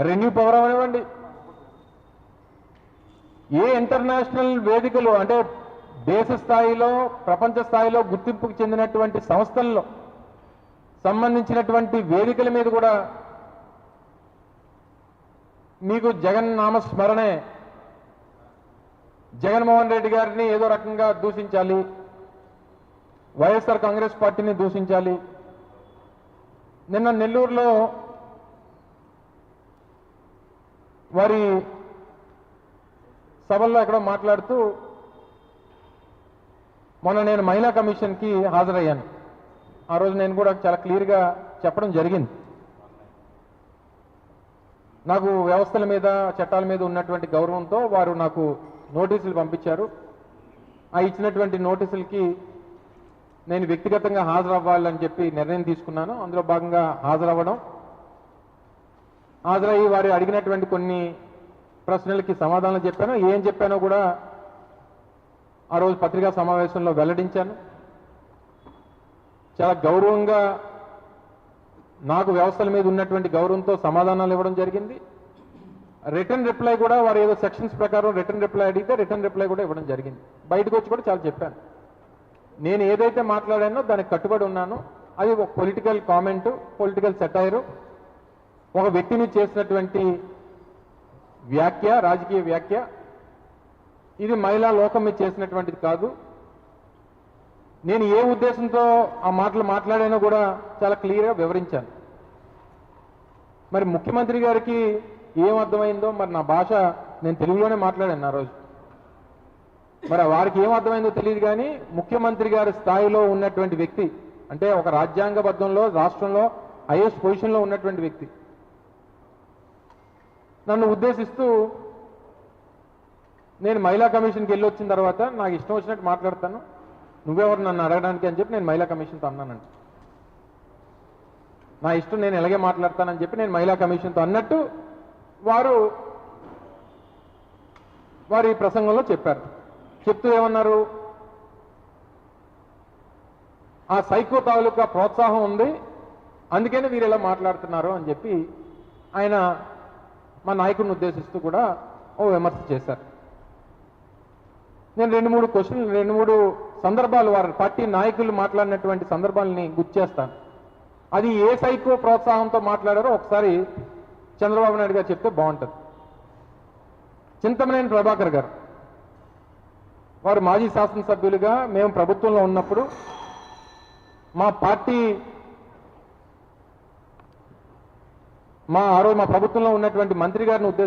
Renew power అవనివ్వండి, ఏ international వేదికలు అంటే దేశ స్థాయిలో ప్రపంచ స్థాయిలో గుర్తింపుకు చెందినటువంటి సంస్థల్లో సంబంధించినటువంటి వేదికల మీద కూడా మీకు జగన్ నామస్మరణే, జగన్మోహన్ రెడ్డి గారిని ఏదో రకంగా దూషించాలి, వైఎస్ఆర్ కాంగ్రెస్ పార్టీని దూషించాలి. నిన్న నెల్లూరులో వారి సభల్లో ఎక్కడో మాట్లాడుతూ మొన్న నేను మహిళా కమిషన్కి హాజరయ్యాను. ఆ రోజు నేను కూడా చాలా క్లియర్గా చెప్పడం జరిగింది. నాకు వ్యవస్థల మీద చట్టాల మీద ఉన్నటువంటి గౌరవంతో వారు నాకు నోటీసులు పంపించారు. ఆ ఇచ్చినటువంటి నోటీసులకి నేను వ్యక్తిగతంగా హాజరవ్వాలని చెప్పి నిర్ణయం తీసుకున్నాను. అందులో భాగంగా హాజరయ్యి వారు అడిగినటువంటి కొన్ని ప్రశ్నలకి సమాధానం చెప్పాను. ఏం చెప్పానో కూడా ఆ రోజు పత్రికా సమావేశంలో వెల్లడించాను. చాలా గౌరవంగా నాకు వ్యవస్థల మీద ఉన్నటువంటి గౌరవంతో సమాధానాలు ఇవ్వడం జరిగింది. రిటర్న్ రిప్లై కూడా వారు ఏదో సెక్షన్స్ ప్రకారం రిటర్న్ రిప్లై అడిగితే రిటర్న్ రిప్లై కూడా ఇవ్వడం జరిగింది. బయటకు వచ్చి కూడా చాలా చెప్పాను. నేను ఏదైతే మాట్లాడానో దానికి కట్టుబడి ఉన్నాను. అది ఒక పొలిటికల్ కామెంటు, పొలిటికల్ సెటైరు, ఒక వ్యక్తిని చేసినటువంటి వ్యాఖ్య, రాజకీయ వ్యాఖ్య. ఇది మహిళా లోకం మీద చేసినటువంటిది కాదు. నేను ఏ ఉద్దేశంతో ఆ మాటలు మాట్లాడానో కూడా చాలా క్లియర్గా వివరించాను. మరి ముఖ్యమంత్రి గారికి ఏం అర్థమైందో, మరి నా భాష నేను తెలుగులోనే మాట్లాడాను ఆ రోజు. మరి వారికి ఏం అర్థమైందో తెలియదు. కానీ ముఖ్యమంత్రి గారి స్థాయిలో ఉన్నటువంటి వ్యక్తి, అంటే ఒక రాజ్యాంగబద్ధంలో రాష్ట్రంలో హైయెస్ట్ పొజిషన్లో ఉన్నటువంటి వ్యక్తి నన్ను ఉద్దేశిస్తూ నేను మహిళా కమిషన్కి వెళ్ళి వచ్చిన తర్వాత నాకు ఇష్టం వచ్చినట్టు మాట్లాడతాను, నువ్వెవరు నన్ను అడగడానికి అని చెప్పి నేను మహిళా కమిషన్తో అన్నానండి. నా ఇష్టం, నేను ఎలాగే మాట్లాడతానని చెప్పి నేను మహిళా కమిషన్తో అన్నట్టు వారి ప్రసంగంలో చెప్పారు. చెప్తూ ఏమన్నారు, ఆ సైకో తాలూకా ప్రోత్సాహం ఉంది, అందుకని వీరు ఇలా మాట్లాడుతున్నారు అని చెప్పి ఆయన మా నాయకుడిని ఉద్దేశిస్తూ కూడా ఓ విమర్శ చేశారు. నేను 2-3 సందర్భాలు వారి పార్టీ నాయకులు మాట్లాడినటువంటి సందర్భాలని గుర్తు చేస్తాను. అది ఏ సైకో ప్రోత్సాహంతో మాట్లాడారో ఒకసారి చంద్రబాబు నాయుడు గారు చెప్తే బాగుంటుంది. చింతమనేని ప్రభాకర్ గారు, వారు మాజీ శాసనసభ్యులుగా మేము ప్రభుత్వంలో ఉన్నప్పుడు మా ప్రభుత్వంలో ఉన్నటువంటి మంత్రి గారిని ఉద్దేశిస్తూ